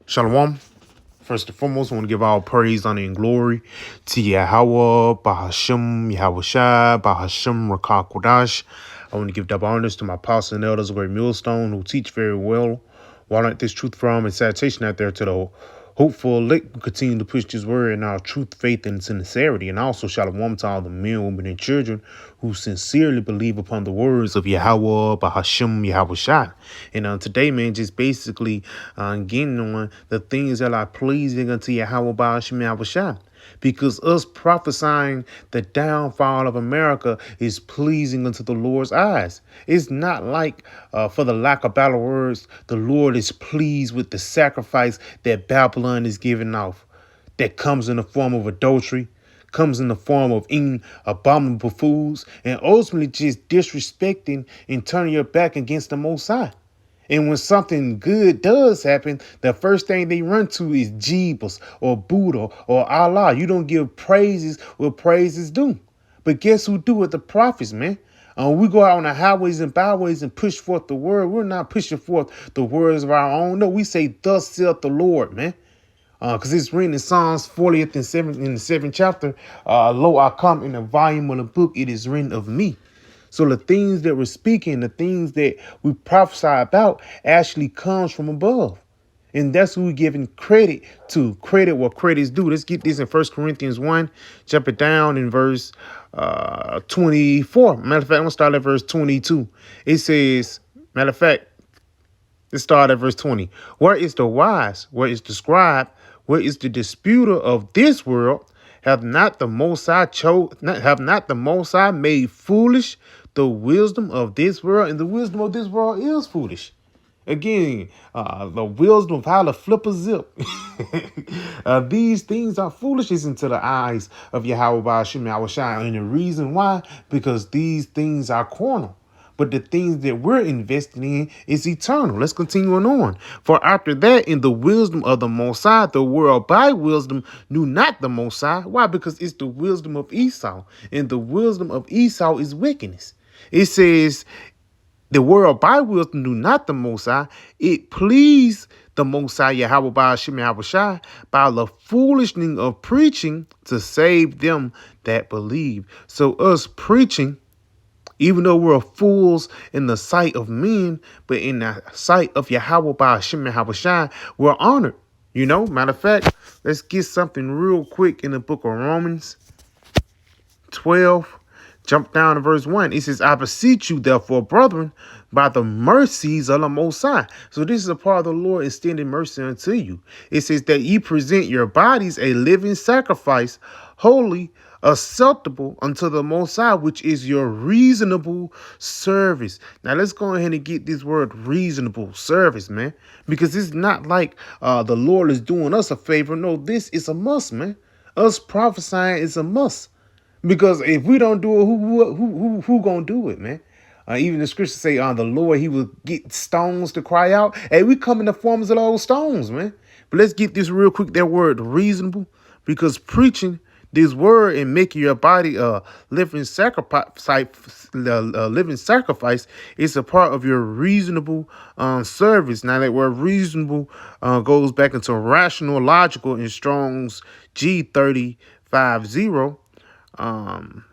Shalom. First and foremost, I want to give all praise, honor, and glory to Yahweh, Bahashem, Yahweh Shai, Bahashem, Rakah Kodash. I want to give double honors to my apostles and elders of Great Millstone who teach very well. While not this truth from and citation out there to the hopeful elect, we continue to push this word in our truth, faith, and sincerity. And also shalom to all the men, women, and children who sincerely believe upon the words of Yahweh, Bahashem, Yahweh Shai. And today, man, just basically getting on the things that are pleasing unto Yahweh, Bahashem, Yahweh Shai. Because us prophesying the downfall of America is pleasing unto the Lord's eyes. It's not like, for the lack of better words, the Lord is pleased with the sacrifice that Babylon is giving off. That comes in the form of adultery, comes in the form of eating abominable foods, and ultimately just disrespecting and turning your back against the Most High. And when something good does happen, the first thing they run to is Jesus or Buddha or Allah. You don't give praises where praise is due. But guess who do it? The prophets, man. We go out on the highways and byways and push forth the word. We're not pushing forth the words of our own. No, we say, thus saith the Lord, man. Because it's written in Psalms 40th and in the 7th chapter. Lo, I come in the volume of the book. It is written of me. So the things that we're speaking, the things that we prophesy about actually comes from above. And that's who we're giving credit to. Credit what credit is due. Let's get this in 1 Corinthians 1. Jump it down in verse 24. Matter of fact, I'm going to start at verse 22. It says, matter of fact, let's start at verse 20. Where is the wise? Where is the scribe? Where is the disputer of this world? Have not the Most High made foolish the wisdom of this world? And the wisdom of this world is foolish. Again, the wisdom of how to flip a zip. These things are foolishness into the eyes of Yahweh Ba'ashem Yahweh Shai. And the reason why, because these things are carnal. But the things that we're investing in is eternal. Let's continue on. For after that, in the wisdom of the Most High, the world by wisdom knew not the Most High. Why? Because it's the wisdom of Esau. And the wisdom of Esau is wickedness. It says, the world by wisdom knew not the Most High. It pleased the Most High, Yahweh Ba'ashem Yahweh Shai, by the foolishness of preaching to save them that believe. So us preaching, even though we're fools in the sight of men, but in the sight of Yahweh Ba'ashem Yahweh Shai, we're honored. You know, matter of fact, let's get something real quick in the book of Romans 12. Jump down to verse 1. It says, I beseech you, therefore, brethren, by the mercies of the Most High. So this is a part of the Lord extending mercy unto you. It says that ye present your bodies a living sacrifice, holy, acceptable unto the Most High, which is your reasonable service. Now let's go ahead and get this word reasonable service, man, because it's not like the Lord is doing us a favor. No, this is a must, man. Us prophesying is a must. Because if we don't do it, who gonna do it, man? Even the scriptures say, the Lord, he will get stones to cry out. Hey, we come in the forms of those stones, man. But let's get this real quick, that word reasonable, because preaching this word and making your body a living sacrifice, is a part of your reasonable service. Now that word reasonable goes back into rational, logical in Strong's G3050.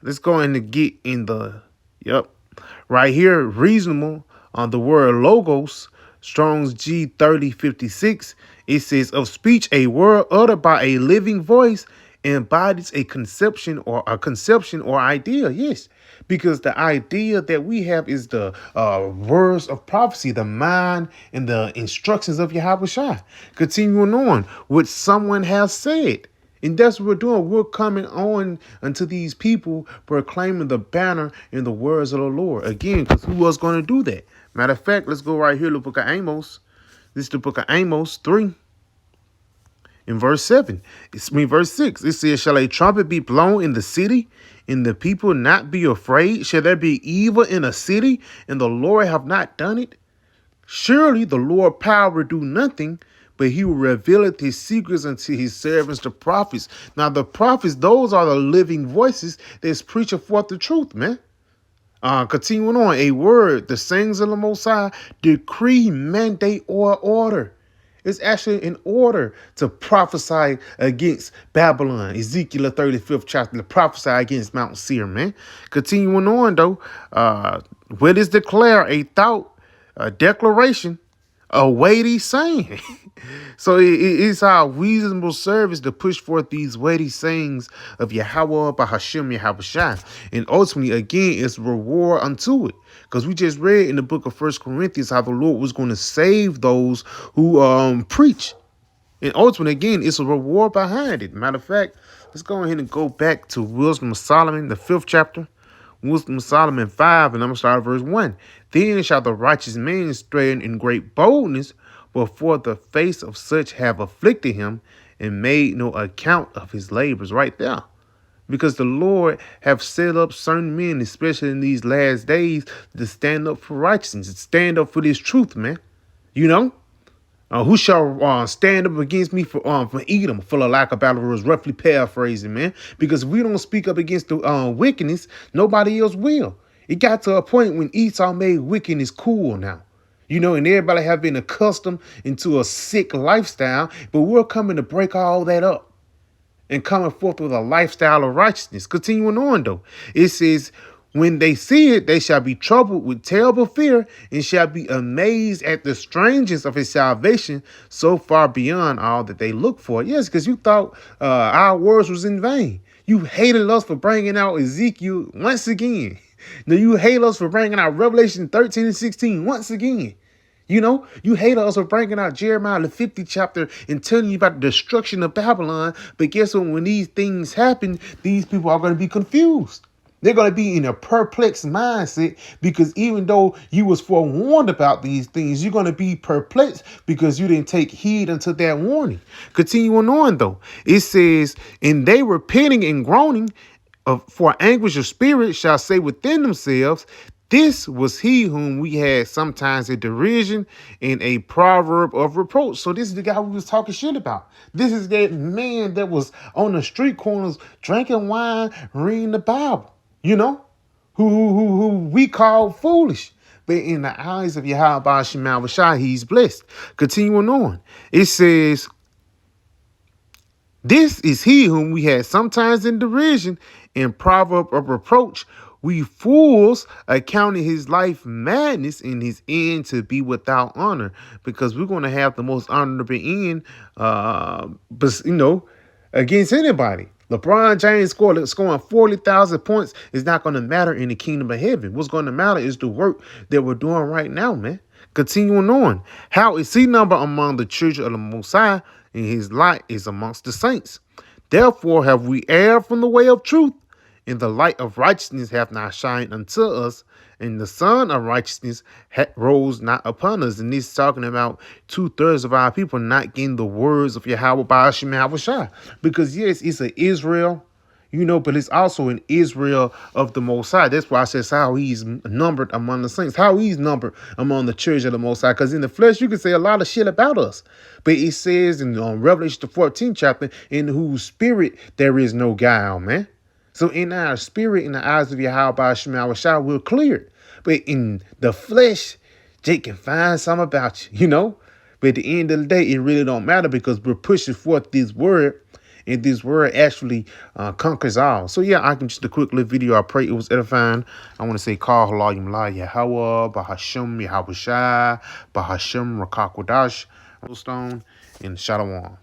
Let's go ahead and get in the, right here, reasonable on the word logos, Strong's G3056. It says, of speech, a word uttered by a living voice embodies a conception or idea. Yes, because the idea that we have is the words of prophecy, the mind and the instructions of Yahweh Shai. Continuing on, what someone has said. And that's what we're doing. We're coming on unto these people proclaiming the banner in the words of the Lord. Again, because who was going to do that? Matter of fact, let's go right here to the book of Amos. This is the book of Amos 3. In verse 7, verse 6, it says, shall a trumpet be blown in the city, and the people not be afraid? Shall there be evil in a city, and the Lord have not done it? Surely the Lord power do nothing, but he will reveal his secrets unto his servants, the prophets. Now, the prophets, those are the living voices that's preaching forth the truth, man. Continuing on, a word, the sayings of the Most High, decree, mandate, or order. It's actually in order to prophesy against Babylon. Ezekiel 35th chapter, to prophesy against Mount Seir, man. Continuing on, though, what is declare a thought, a declaration, a weighty saying. So it's our reasonable service to push forth these weighty sayings of Yahweh by Hashem Yahweh. And ultimately, again, it's reward unto it. Because we just read in the book of First Corinthians how the Lord was going to save those who preach. And ultimately, again, it's a reward behind it. Matter of fact, let's go ahead and go back to Wisdom of Solomon, the 5th chapter. Wisdom of Solomon 5, and I'm going to start at verse 1. Then shall the righteous man stand in great boldness before the face of such have afflicted him and made no account of his labors. Right there. Because the Lord have set up certain men, especially in these last days, to stand up for righteousness, to stand up for this truth, man. You know? Who shall stand up against me for Edom, for the lack of battle rules, roughly paraphrasing, man. Because if we don't speak up against the wickedness, nobody else will. It got to a point when Esau made wickedness cool now. You know, and everybody have been accustomed into a sick lifestyle, but we're coming to break all that up and coming forth with a lifestyle of righteousness. Continuing on, though, it says, when they see it, they shall be troubled with terrible fear and shall be amazed at the strangeness of his salvation so far beyond all that they look for. Yes, because you thought our words was in vain. You hated us for bringing out Ezekiel once again. Now you hate us for bringing out Revelation 13 and 16 once again. You know, you hate us for bringing out Jeremiah the 50th chapter and telling you about the destruction of Babylon. But guess what? When these things happen, these people are going to be confused. They're going to be in a perplexed mindset because even though you was forewarned about these things, you're going to be perplexed because you didn't take heed unto that warning. Continuing on, though, it says, and they repenting and groaning for anguish of spirit shall say within themselves, this was he whom we had sometimes a derision and a proverb of reproach. So this is the guy we was talking shit about. This is that man that was on the street corners drinking wine, reading the Bible, you know, who we call foolish. But in the eyes of Yahweh Shema Shai, he's blessed. Continuing on, it says, this is he whom we had sometimes in derision and proverb of reproach. We fools accounting his life madness and his end to be without honor, because we're going to have the most honorable end, but you know, against anybody. LeBron James scoring 40,000 points is not going to matter in the kingdom of heaven. What's going to matter is the work that we're doing right now, man. Continuing on, how is he number among the children of the Most High, and his light is amongst the saints. Therefore have we erred from the way of truth, and the light of righteousness hath not shined unto us, and the sun of righteousness rose not upon us. And this is talking about 2/3 of our people not getting the words of Yahweh by Hashem Yahweh Shai. Because yes, it's an Israel, you know, but it's also an Israel of the Most High. That's why I says how he's numbered among the saints, how he's numbered among the church of the Most High. Because in the flesh, you can say a lot of shit about us. But it says in Revelation the 14th chapter, in whose spirit there is no guile, man. So in our spirit, in the eyes of Yahweh by Shema Shai, we're cleared. But in the flesh, Jake can find something about you, you know. But at the end of the day, it really don't matter because we're pushing forth this word. And this word actually conquers all. So yeah, I can just a quick little video. I pray it was edifying. I want to say, Call Halayim La Yahweh, Bahashem Yahweh Shai, Bahashem Rakakwadash, Stone, and Shalom.